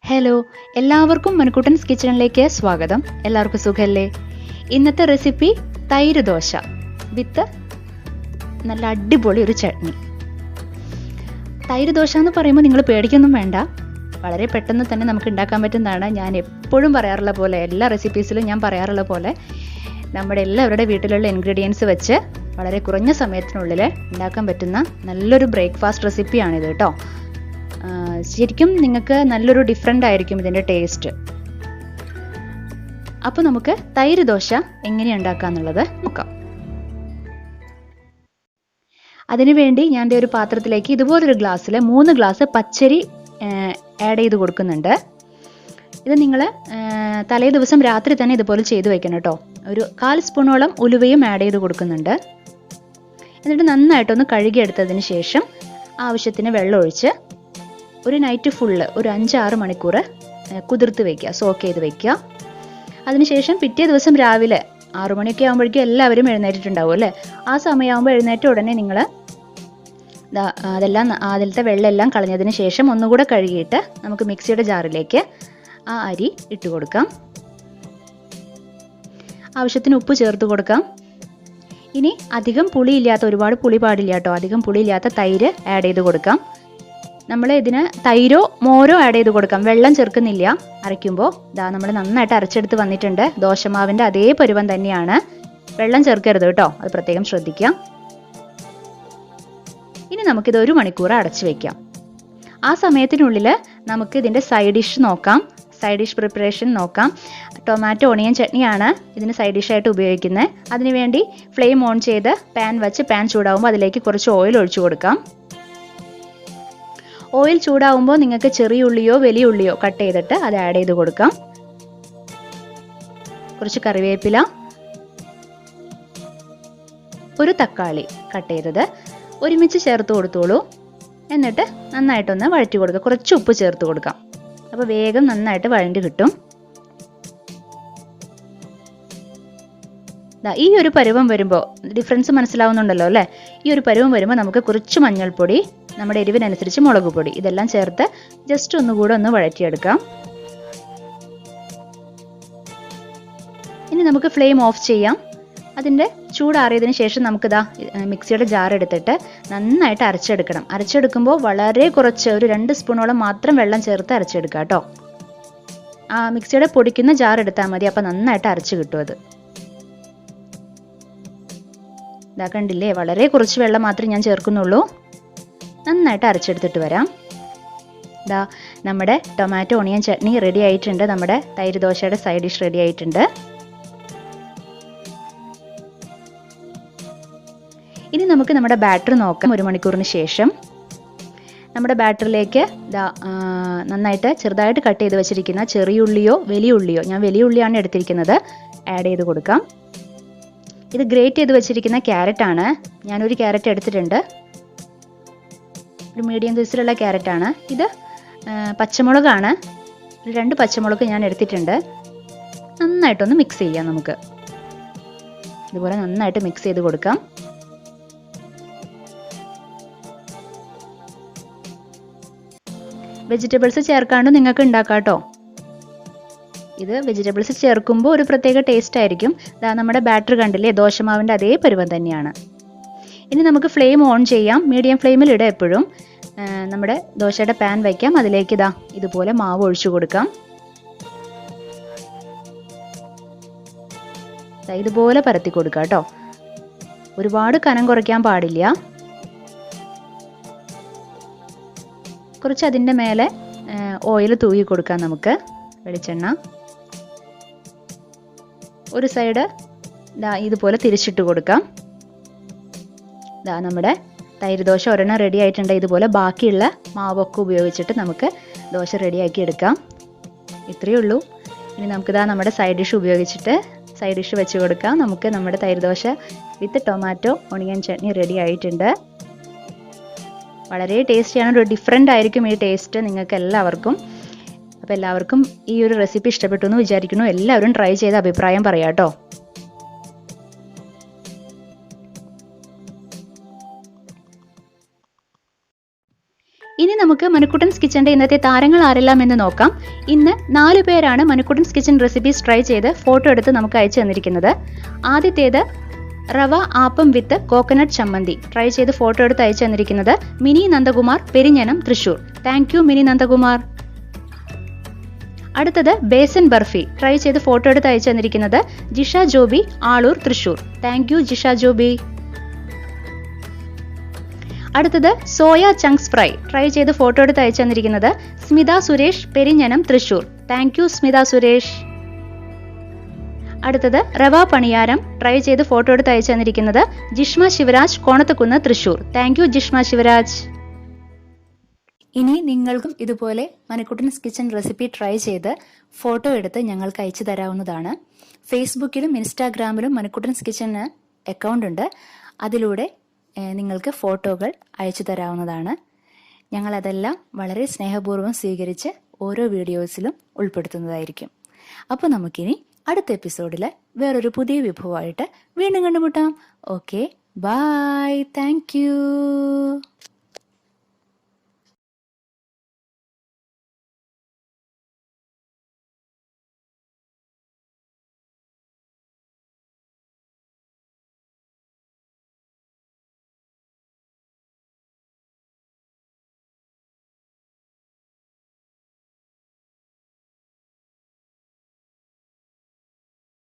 Hello, എല്ലാവർക്കും മനുക്കുട്ടൻസ് കിച്ചണിലേക്ക് സ്വാഗതം. എല്ലാവർക്കും സുഖല്ലേ? ഇന്നത്തെ റെസിപ്പി തൈര് ദോശ വിത്ത് നല്ല അടിപൊളി ഒരു ചട്നി. തൈര് ദോശ എന്ന് പറയുമ്പോൾ നിങ്ങൾ പേടിക്കൊന്നും വേണ്ട, വളരെ പെട്ടെന്ന് തന്നെ നമുക്ക് ഉണ്ടാക്കാൻ പറ്റുന്നതാണ്. ഞാൻ എപ്പോഴും പറയാറുള്ള പോലെ, എല്ലാ റെസിപ്പീസിലും ഞാൻ പറയാറുള്ള പോലെ, നമ്മുടെ എല്ലാവരുടെ വീട്ടിലുള്ള ഇൻഗ്രീഡിയൻസ് വെച്ച് വളരെ കുറഞ്ഞ സമയത്തിനുള്ളിൽ ഉണ്ടാക്കാൻ പറ്റുന്ന നല്ലൊരു ബ്രേക്ക്ഫാസ്റ്റ് റെസിപ്പിയാണിത് കേട്ടോ. ശരിക്കും നിങ്ങൾക്ക് നല്ലൊരു ഡിഫറെൻ്റ് ആയിരിക്കും ഇതിൻ്റെ ടേസ്റ്റ്. അപ്പോൾ നമുക്ക് തൈര് ദോശ എങ്ങനെ ഉണ്ടാക്കാന്നുള്ളത് നോക്കാം. അതിനുവേണ്ടി ഞാൻ ഒരു പാത്രത്തിലേക്ക് ഇതുപോലൊരു ഗ്ലാസ്സിൽ 3 ഗ്ലാസ് പച്ചരി ആഡ് ചെയ്ത് കൊടുക്കുന്നുണ്ട്. ഇത് നിങ്ങൾ തലേ ദിവസം രാത്രി തന്നെ ഇതുപോലെ ചെയ്ത് വെക്കണം കേട്ടോ. ഒരു 1/4 സ്പൂണോളം ഉലുവയും ആഡ് ചെയ്ത് കൊടുക്കുന്നുണ്ട്. എന്നിട്ട് നന്നായിട്ടൊന്ന് കഴുകിയെടുത്തതിന് ശേഷം ആവശ്യത്തിന് വെള്ളം ഒഴിച്ച് ഒരു നൈറ്റ് ഫുള്ള് ഒരു 5-6 മണിക്കൂർ കുതിർത്ത് വയ്ക്കുക, സോക്ക് ചെയ്ത് വയ്ക്കുക. അതിനുശേഷം പിറ്റേ ദിവസം രാവിലെ 6 മണിയൊക്കെ ആകുമ്പോഴേക്കും എല്ലാവരും എഴുന്നേറ്റിട്ടുണ്ടാവും അല്ലേ? ആ സമയമാകുമ്പോൾ എഴുന്നേറ്റ ഉടനെ നിങ്ങൾ അതിലത്തെ വെള്ളമെല്ലാം കളഞ്ഞതിന് ശേഷം ഒന്നുകൂടെ കഴുകിയിട്ട് നമുക്ക് മിക്സിയുടെ ജാറിലേക്ക് ആ അരി ഇട്ട് കൊടുക്കാം. ആവശ്യത്തിന് ഉപ്പ് ചേർത്ത് കൊടുക്കാം. ഇനി അധികം പുളിയില്ലാത്ത, ഒരുപാട് പുളി പാടില്ല കേട്ടോ, അധികം പുളിയില്ലാത്ത തൈര് ആഡ് ചെയ്ത് കൊടുക്കാം. നമ്മൾ ഇതിന് തൈരോ മോരോ ആഡ് ചെയ്ത് കൊടുക്കാം, വെള്ളം ചേർക്കുന്നില്ല. അരയ്ക്കുമ്പോൾ നമ്മൾ നന്നായിട്ട് അരച്ചെടുത്ത് വന്നിട്ടുണ്ട്. ദോശമാവിൻ്റെ അതേ പരുവം തന്നെയാണ്, വെള്ളം ചേർക്കരുത് കേട്ടോ, അത് പ്രത്യേകം ശ്രദ്ധിക്കാം. ഇനി നമുക്കിത് 1 മണിക്കൂർ അടച്ചു വയ്ക്കാം. ആ സമയത്തിനുള്ളിൽ നമുക്ക് ഇതിൻ്റെ സൈഡ് ഡിഷ് നോക്കാം, സൈഡ് ഡിഷ് പ്രിപ്പറേഷൻ നോക്കാം. ടൊമാറ്റോ ഓണിയൻ ചട്നിയാണ് ഇതിന് സൈഡ് ഡിഷായിട്ട് ഉപയോഗിക്കുന്നത്. അതിനുവേണ്ടി ഫ്ലെയിം ഓൺ ചെയ്ത് പാൻ വെച്ച് പാൻ ചൂടാവുമ്പോൾ അതിലേക്ക് കുറച്ച് ഓയിൽ ഒഴിച്ചു കൊടുക്കാം. ഓയിൽ ചൂടാവുമ്പോൾ നിങ്ങൾക്ക് ചെറിയ ഉള്ളിയോ വലിയ ഉള്ളിയോ കട്ട് ചെയ്തിട്ട് അത് ആഡ് ചെയ്ത് കൊടുക്കാം. കുറച്ച് കറിവേപ്പില, ഒരു തക്കാളി കട്ട് ചെയ്തത് ഒരുമിച്ച് ചേർത്ത് കൊടുത്തോളൂ. എന്നിട്ട് നന്നായിട്ടൊന്ന് വഴറ്റി കൊടുക്കുക. കുറച്ച് ഉപ്പ് ചേർത്ത് കൊടുക്കാം, അപ്പോൾ വേഗം നന്നായിട്ട് വഴണ്ടി കിട്ടും. ഈ ഒരു പരുവം വരുമ്പോൾ ഡിഫറൻസ് മനസ്സിലാവുന്നുണ്ടല്ലോ അല്ലേ? ഈ ഒരു പരുവം വരുമ്പോൾ നമുക്ക് കുറച്ച് മഞ്ഞൾപ്പൊടി, നമ്മുടെ എരിവിനനുസരിച്ച് മുളക് പൊടി, ഇതെല്ലാം ചേർത്ത് ജസ്റ്റ് ഒന്നുകൂടെ ഒന്ന് വഴറ്റിയെടുക്കാം. ഇനി നമുക്ക് ഫ്ലെയിം ഓഫ് ചെയ്യാം. അതിൻ്റെ ചൂടാറിയതിന് ശേഷം നമുക്കിതാ മിക്സിയുടെ ജാർ എടുത്തിട്ട് നന്നായിട്ട് അരച്ചെടുക്കണം. അരച്ചെടുക്കുമ്പോൾ വളരെ കുറച്ച്, ഒരു 2 സ്പൂണോളം മാത്രം വെള്ളം ചേർത്ത് അരച്ചെടുക്കുക കേട്ടോ. ആ മിക്സിയുടെ പൊടിക്കുന്ന ജാർ എടുത്താൽ മതി, അപ്പം നന്നായിട്ട് അരച്ച് കിട്ടും അത്. കണ്ടില്ലേ, വളരെ കുറച്ച് വെള്ളം മാത്രമേ ഞാൻ ചേർക്കുന്നുള്ളൂ. നന്നായിട്ട് അരച്ചെടുത്തിട്ട് വരാം. നമ്മുടെ ടൊമാറ്റോ ഓണിയൻ ചട്നി റെഡി ആയിട്ടുണ്ട്. നമ്മുടെ തൈര് ദോശയുടെ സൈഡ് ഡിഷ് റെഡി ആയിട്ടുണ്ട്. ഇനി നമുക്ക് നമ്മുടെ ബാറ്റർ നോക്കാം. 1 മണിക്കൂറിന് ശേഷം നമ്മുടെ ബാറ്ററിലേക്ക് നന്നായിട്ട് ചെറുതായിട്ട് കട്ട് ചെയ്ത് വെച്ചിരിക്കുന്ന ചെറിയ ഉള്ളിയോ വലിയ ഉള്ളിയോ, ഞാൻ വലിയ ഉള്ളിയാണ് എടുത്തിരിക്കുന്നത്, ആഡ് ചെയ്ത് കൊടുക്കാം. ഇത് ഗ്രേറ്റ് ചെയ്ത് വെച്ചിരിക്കുന്ന ക്യാരറ്റാണ്. ഞാനൊരു ക്യാരറ്റ് എടുത്തിട്ടുണ്ട്, ഒരു മീഡിയം സൈസിലുള്ള ക്യാരറ്റാണ്. ഇത് പച്ചമുളകാണ്, ഒരു 2 പച്ചമുളക് ഞാൻ എടുത്തിട്ടുണ്ട്. നന്നായിട്ടൊന്ന് മിക്സ് ചെയ്യാം. നമുക്ക് ഇതുപോലെ നന്നായിട്ട് മിക്സ് ചെയ്ത് കൊടുക്കാം. വെജിറ്റബിൾസ് ചേർക്കാണ്ട് നിങ്ങൾക്ക് ഉണ്ടാക്കാം കേട്ടോ. ഇത് വെജിറ്റബിൾസ് ചേർക്കുമ്പോൾ ഒരു പ്രത്യേക ടേസ്റ്റ് ആയിരിക്കും. നമ്മുടെ ബാറ്റർ കണ്ടില്ലേ, ദോശമാവിൻ്റെ അതേ പരുവം തന്നെയാണ്. ഇനി നമുക്ക് ഫ്ലെയിം ഓൺ ചെയ്യാം. മീഡിയം ഫ്ലെയിമിൽ ഇടുക എപ്പോഴും. നമ്മുടെ ദോശയുടെ പാൻ വയ്ക്കാം. അതിലേക്ക് ഇതുപോലെ മാവ് ഒഴിച്ചു കൊടുക്കാം. ഇതുപോലെ പരത്തി കൊടുക്കാം കേട്ടോ. ഒരുപാട് കനം കുറയ്ക്കാൻ പാടില്ല. കുറച്ച് അതിൻ്റെ മേലെ ഓയിൽ തൂക്കി കൊടുക്കാം നമുക്ക്, വെളിച്ചെണ്ണ. ഒരു സൈഡ് ഇതുപോലെ തിരിച്ചിട്ട് കൊടുക്കാം. നമ്മുടെ തൈര് ദോശ ഒരെണ്ണം റെഡി ആയിട്ടുണ്ട്. ഇതുപോലെ ബാക്കിയുള്ള മാവൊക്കെ ഉപയോഗിച്ചിട്ട് നമുക്ക് ദോശ റെഡിയാക്കി എടുക്കാം. ഇത്രയേ ഉള്ളൂ. ഇനി നമുക്ക് നമ്മുടെ സൈഡ് ഡിഷ് ഉപയോഗിച്ചിട്ട് സൈഡ് ഡിഷ് വെച്ച് കൊടുക്കാം. നമുക്ക് നമ്മുടെ തൈര് ദോശ വിത്ത് ടൊമാറ്റോ ഓണിയൻ ചട്നി റെഡി ആയിട്ടുണ്ട്. വളരെ ടേസ്റ്റിയാണ്, ഒരു ഡിഫറെൻ്റ് ആയിരിക്കും ഈ ടേസ്റ്റ് നിങ്ങൾക്ക് എല്ലാവർക്കും. അപ്പോൾ എല്ലാവർക്കും ഈ ഒരു റെസിപ്പി ഇഷ്ടപ്പെട്ടു എന്ന് വിചാരിക്കുന്നു. എല്ലാവരും ട്രൈ ചെയ്ത് അഭിപ്രായം പറയാം കേട്ടോ. ഇനി നമുക്ക് മനുക്കുട്ടൻസ് കിച്ചന്റെ ഇന്നത്തെ താരങ്ങൾ ആരെല്ലാം എന്ന് നോക്കാം. ഇന്ന് 4 പേരാണ് മനുക്കുട്ടൻസ് കിച്ചൻ റെസിപ്പീസ് ട്രൈ ചെയ്ത് ഫോട്ടോ എടുത്ത് നമുക്ക് അയച്ചു തന്നിരിക്കുന്നത്. ആദ്യത്തേത് rava appam with coconut chammanthi try ചെയ്ത് ഫോട്ടോ എടുത്ത് അയച്ചു തന്നിരിക്കുന്നത് മിനി നന്ദകുമാർ, പെരിഞ്ഞനം, തൃശൂർ. Thank you Mini Nandakumar. അടുത്തത് ബേസൻ ബർഫി ട്രൈ ചെയ്ത് ഫോട്ടോ എടുത്ത് അയച്ചു തന്നിരിക്കുന്നത് ജിഷ ജോബി, ആളൂർ, തൃശൂർ. Thank you Jisha Joby. അടുത്തത് സോയ ചങ്ക്സ് ഫ്രൈ ട്രൈ ചെയ്ത് ഫോട്ടോ എടുത്ത് അയച്ചു തന്നിരിക്കുന്നത് സ്മിത സുരേഷ്, പെരിഞ്ഞനം, തൃശൂർ. Thank you Smitha Suresh. അടുത്തത് റവ പണിയാരം ട്രൈ ചെയ്ത് ഫോട്ടോ എടുത്ത് അയച്ചു തന്നിരിക്കുന്നത് ജിഷ്മ ശിവരാജ്, കോണത്തുകുന്ന്, തൃശൂർ. Thank you Jishma Sivaraj. ഇനി നിങ്ങൾക്കും ഇതുപോലെ മനുക്കുട്ടൻസ് കിച്ചൻ റെസിപ്പി ട്രൈ ചെയ്ത് ഫോട്ടോ എടുത്ത് ഞങ്ങൾക്ക് അയച്ചു തരാവുന്നതാണ്. ഫേസ്ബുക്കിലും ഇൻസ്റ്റാഗ്രാമിലും മനുക്കുട്ടൻസ് കിച്ചന് അക്കൗണ്ട് ഉണ്ട്. അതിലൂടെ നിങ്ങൾക്ക് ഫോട്ടോകൾ അയച്ചു തരാവുന്നതാണ്. ഞങ്ങളതെല്ലാം വളരെ സ്നേഹപൂർവ്വം സ്വീകരിച്ച് ഓരോ വീഡിയോസിലും ഉൾപ്പെടുത്തുന്നതായിരിക്കും. അപ്പോൾ നമുക്കിനി അടുത്ത എപ്പിസോഡിൽ വേറൊരു പുതിയ വിഭവമായിട്ട് വീണ്ടും കണ്ടുമുട്ടാം. Okay, bye, thank U.